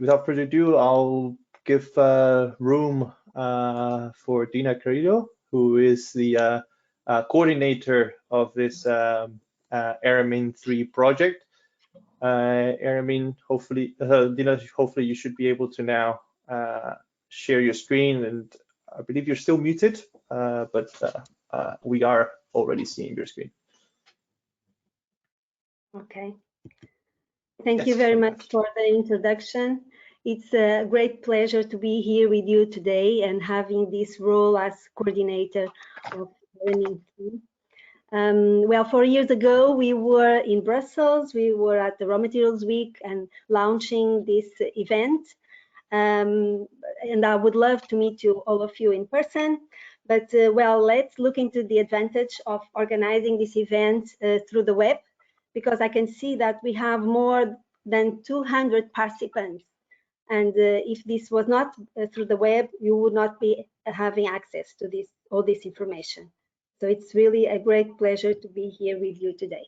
without further ado, I'll give room for Dina Carrilho, who is the coordinator of this ERA-MIN3 project. ERA-MIN, hopefully, Dina, hopefully you should be able to now share your screen, and I believe you're still muted, but we are already seeing your screen. Okay. Thank you very much for the introduction. It's a great pleasure to be here with you today and having this role as coordinator of ERA-MIN3. Well, 4 years ago, we were in Brussels. We were at the Raw Materials Week and launching this event. And I would love to meet all of you in person. But, well, let's look into the advantage of organizing this event through the web, because I can see that we have more than 200 participants. And if this was not through the web, you would not be having access to all this information. So it's really a great pleasure to be here with you today.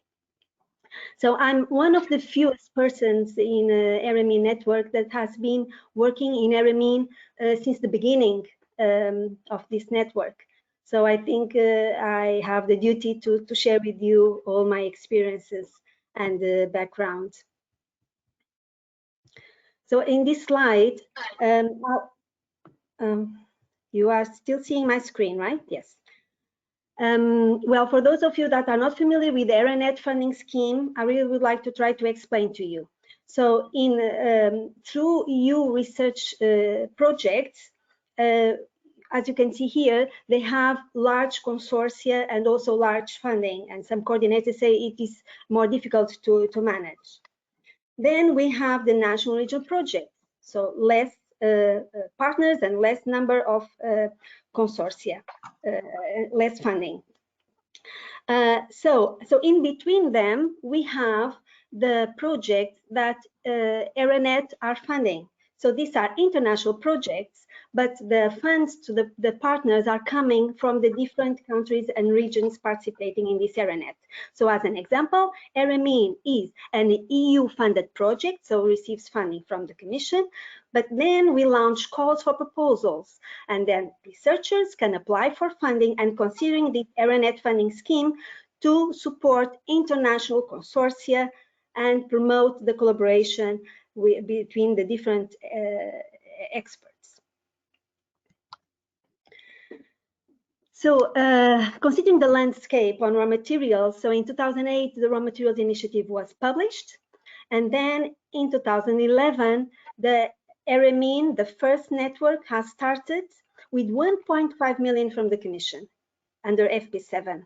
So I'm one of the fewest persons in ERA-MIN network that has been working in ERA-MIN since the beginning of this network. So I think I have the duty to share with you all my experiences and background. So in this slide, you are still seeing my screen, right? Yes. Well, for those of you that are not familiar with the ERANET funding scheme, I really would like to try to explain to you. So through EU research projects, as you can see here, they have large consortia and also large funding, and some coordinators say it is more difficult to manage. Then we have the national regional projects, so less partners and less number of consortia, less funding. So in between them, we have the projects that ERANET are funding. So these are international projects, but the funds to the partners are coming from the different countries and regions participating in this ERANET. So as an example, ERA-MIN is an EU-funded project, so receives funding from the Commission, but then we launch calls for proposals, and then researchers can apply for funding and considering the ERANET funding scheme to support international consortia and promote the collaboration between the different experts. So considering the landscape on raw materials, so in 2008, the Raw Materials Initiative was published. And then in 2011, the ERA-MIN, the first network, has started with 1.5 million from the Commission under FP7.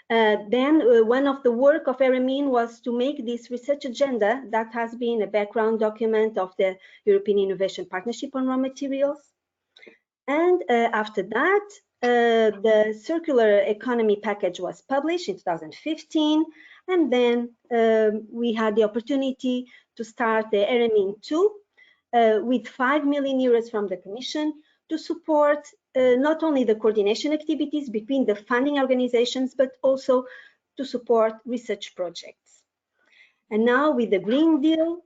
Then one of the work of ERA-MIN was to make this research agenda that has been a background document of the European Innovation Partnership on Raw Materials. And after that, the circular economy package was published in 2015, and then we had the opportunity to start the ERA-MIN2 with 5 million euros from the Commission to support not only the coordination activities between the funding organizations, but also to support research projects. And now with the Green Deal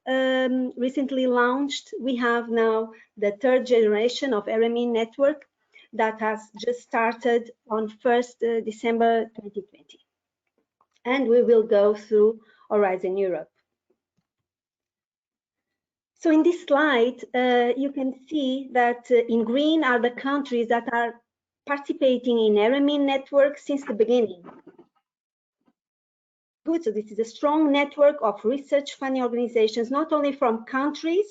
recently launched, we have now the third generation of ERA-MIN network that has just started on 1st December 2020. And we will go through Horizon Europe. So in this slide, you can see that in green are the countries that are participating in ERA-MIN network since the beginning. Good, so this is a strong network of research funding organizations, not only from countries,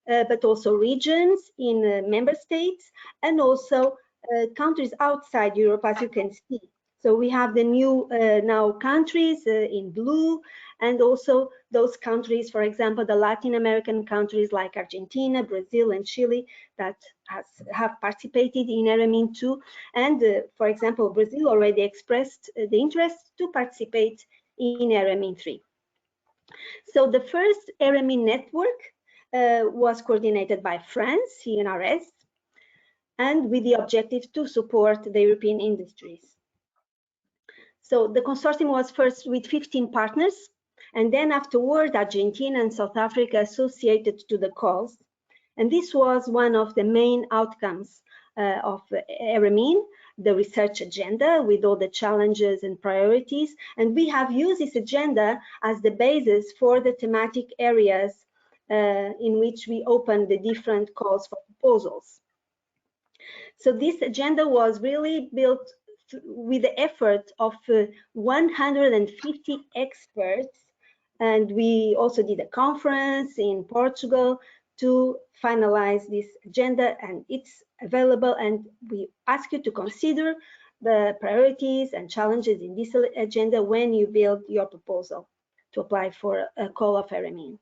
but also regions in member states, and also countries outside Europe, as you can see. So we have the new now countries in blue, and also those countries, for example, the Latin American countries like Argentina, Brazil, and Chile that have participated in ERA-MIN2. And for example, Brazil already expressed the interest to participate in ERA-MIN3. So the first ERA-MIN network was coordinated by France, CNRS, and with the objective to support the European industries. So the consortium was first with 15 partners, and then afterward Argentina and South Africa associated to the calls. And this was one of the main outcomes of ERA-MIN, the research agenda with all the challenges and priorities. And we have used this agenda as the basis for the thematic areas in which we open the different calls for proposals. So this agenda was really built with the effort of 150 experts, and we also did a conference in Portugal to finalize this agenda, and it's available, and we ask you to consider the priorities and challenges in this agenda when you build your proposal to apply for a call of ERA-MIN.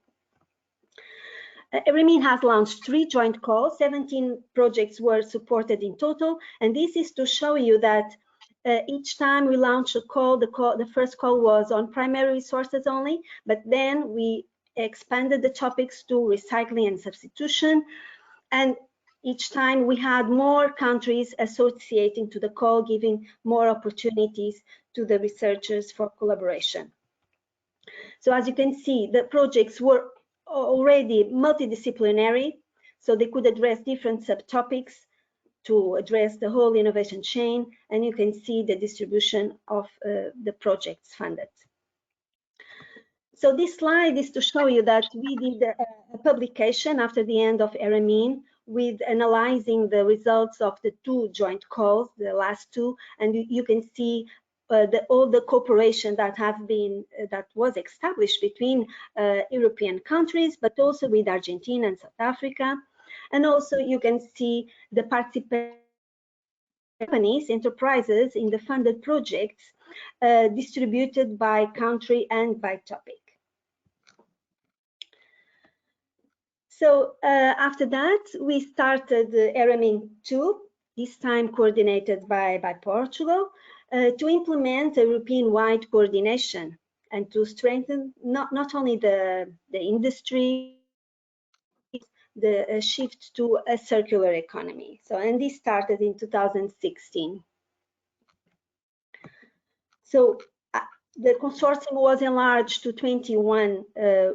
ERA-MIN has launched 3 joint calls, 17 projects were supported in total, and this is to show you that each time we launch a call, the first call was on primary resources only, but then we expanded the topics to recycling and substitution, and each time we had more countries associating to the call, giving more opportunities to the researchers for collaboration. So as you can see, the projects were already multidisciplinary, so they could address different subtopics to address the whole innovation chain, and you can see the distribution of the projects funded. So this slide is to show you that we did a publication after the end of ERA-MIN with analyzing the results of the 2 joint calls, the last 2, and you can see all the cooperation that was established between European countries, but also with Argentina and South Africa. And also you can see the participation companies, enterprises in the funded projects distributed by country and by topic. So after that, we started ERA-MIN2, this time coordinated by Portugal, to implement a European-wide coordination and to strengthen not only the industry, the shift to a circular economy. So, and this started in 2016. So the consortium was enlarged to 21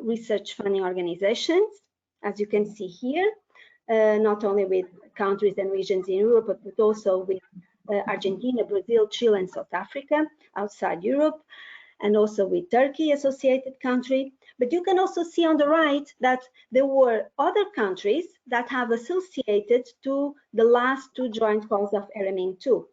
research funding organizations, as you can see here, not only with countries and regions in Europe, but also with Argentina, Brazil, Chile, and South Africa outside Europe, and also with Turkey, associated country. But you can also see on the right that there were other countries that have associated to the last 2 joint calls of ERA-MIN2.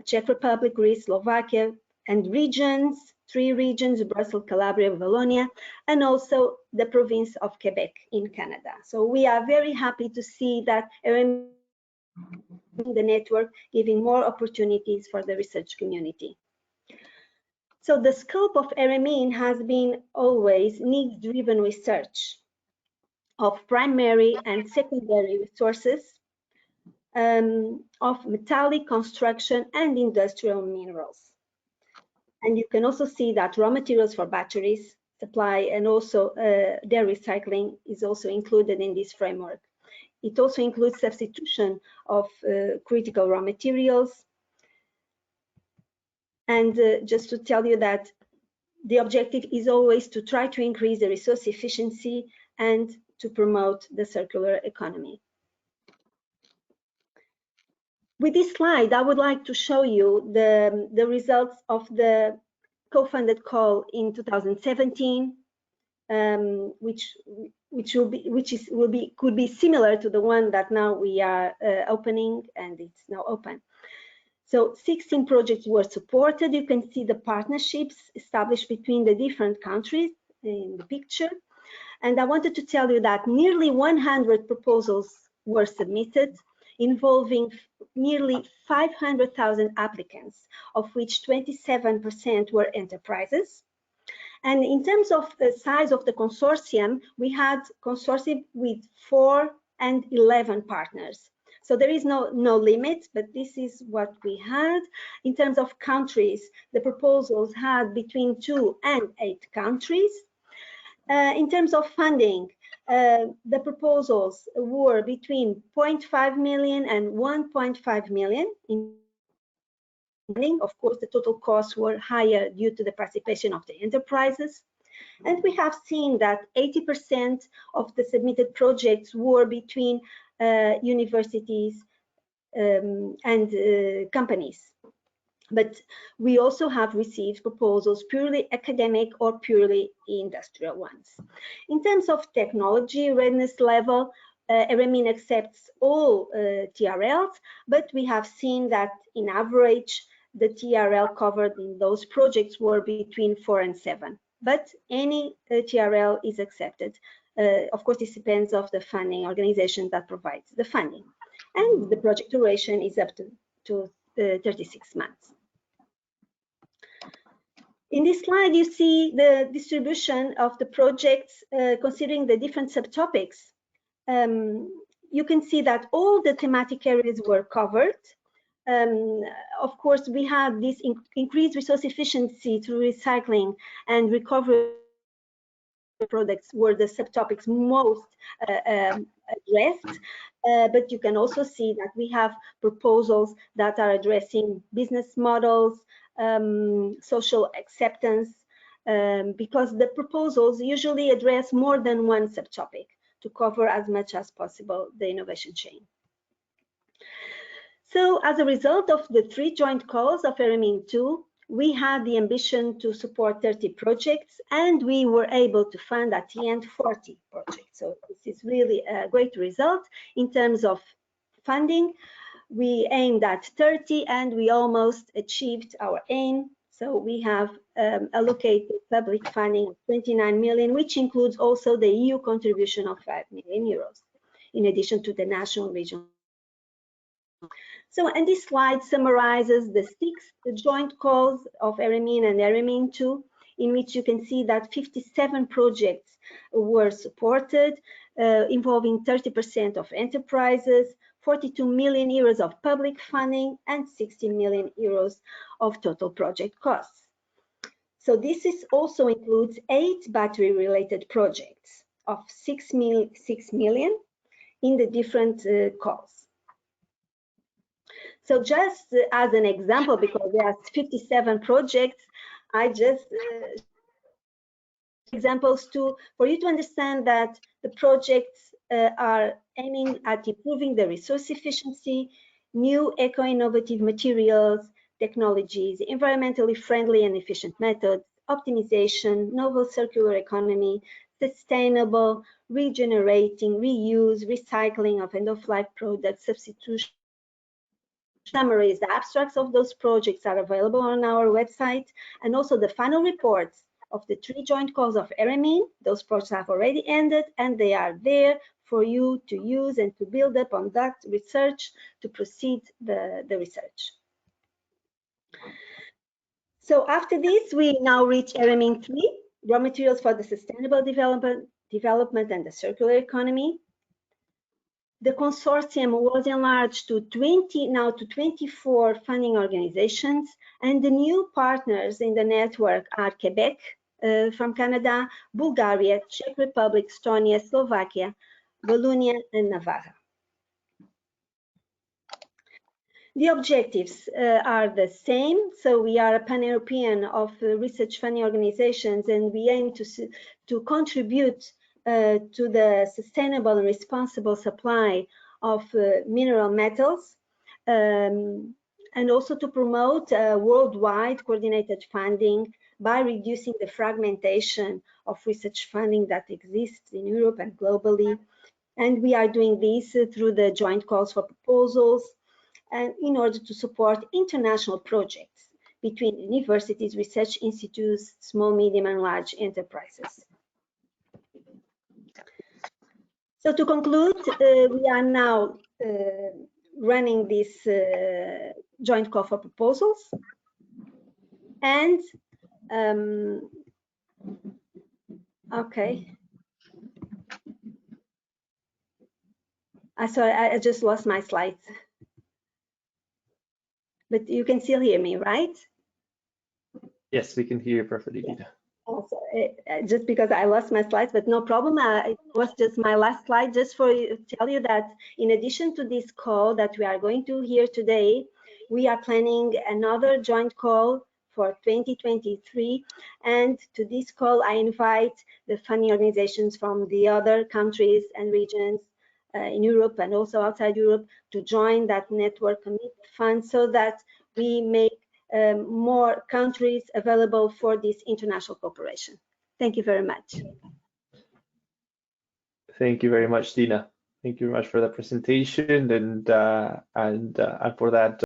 Czech Republic, Greece, Slovakia, and regions, 3 regions, Brussels, Calabria, Wallonia, and also the province of Quebec in Canada. So we are very happy to see that ERA-MIN, the network, giving more opportunities for the research community. So the scope of ERA-MIN has been always needs-driven research of primary and secondary resources, of metallic, construction, and industrial minerals. And you can also see that raw materials for batteries supply and also their recycling is also included in this framework. It also includes substitution of critical raw materials. And just to tell you that the objective is always to try to increase the resource efficiency and to promote the circular economy. With this slide, I would like to show you the results of the co-funded call in 2017, could be similar to the one that now we are opening, and it's now open. So 16 projects were supported. You can see the partnerships established between the different countries in the picture. And I wanted to tell you that nearly 100 proposals were submitted, involving nearly 500,000 applicants, of which 27% were enterprises. And in terms of the size of the consortium, we had consortium with 4 and 11 partners. So there is no limit, but this is what we had. In terms of countries, the proposals had between 2 and 8 countries. In terms of funding, the proposals were between 0.5 million and 1.5 million. Of course, the total costs were higher due to the participation of the enterprises. And we have seen that 80% of the submitted projects were between universities and companies. But we also have received proposals purely academic or purely industrial ones. In terms of technology readiness level, ERA-MIN accepts all TRLs, but we have seen that in average, the TRL covered in those projects were between 4 and 7. But any TRL is accepted. Of course, this depends on the funding organization that provides the funding. And the project duration is up to 36 months. In this slide, you see the distribution of the projects considering the different subtopics. You can see that all the thematic areas were covered. Of course, we had this increased resource efficiency through recycling and recovery products were the subtopics most addressed. But you can also see that we have proposals that are addressing business models, social acceptance, because the proposals usually address more than one subtopic to cover as much as possible the innovation chain. So as a result of the 3 joint calls of ERA-MIN2, we had the ambition to support 30 projects, and we were able to fund at the end 40 projects. So this is really a great result in terms of funding. We aimed at 30 and we almost achieved our aim. So we have allocated public funding of 29 million, which includes also the EU contribution of 5 million euros, in addition to the national regional. So, and this slide summarizes the 6 joint calls of ERA-MIN and ERA-MIN2, in which you can see that 57 projects were supported, involving 30% of enterprises, 42 million euros of public funding, and 60 million euros of total project costs. So this also includes 8 battery-related projects of 6 million in the different calls. So just as an example, because there are 57 projects, I just examples for you to understand that the projects are aiming at improving the resource efficiency, new eco-innovative materials, technologies, environmentally friendly and efficient methods, optimization, novel circular economy, sustainable, regenerating, reuse, recycling of end-of-life products, substitution. Summaries, the abstracts of those projects are available on our website, and also the final reports of the 3 joint calls of ERA-MIN. Those projects have already ended and they are there for you to use and to build up on that research to proceed the research. So after this, we now reach ERA-MIN3, raw materials for the sustainable development and the circular economy. The consortium was enlarged to 24 funding organizations, and the new partners in the network are Quebec from Canada, Bulgaria, Czech Republic, Estonia, Slovakia, Wallonia, and Navarra. The objectives are the same. So we are a pan-European of research funding organizations, and we aim to contribute to the sustainable and responsible supply of mineral metals, and also to promote worldwide coordinated funding by reducing the fragmentation of research funding that exists in Europe and globally. And we are doing this through the joint calls for proposals, and in order to support international projects between universities, research institutes, small, medium, and large enterprises. So to conclude, we are now running this joint call for proposals, and okay. Sorry, I just lost my slides. But you can still hear me, right? Yes, we can hear you perfectly, Dina. Also, just because I lost my slides, but no problem. It was just my last slide, just for you to tell you that in addition to this call that we are going to hear today, we are planning another joint call for 2023, and to this call I invite the funding organizations from the other countries and regions in Europe and also outside Europe to join that network commit fund, so that we make more countries available for this international cooperation. Thank you very much. Thank you very much, Dina. Thank you very much for that presentation and for that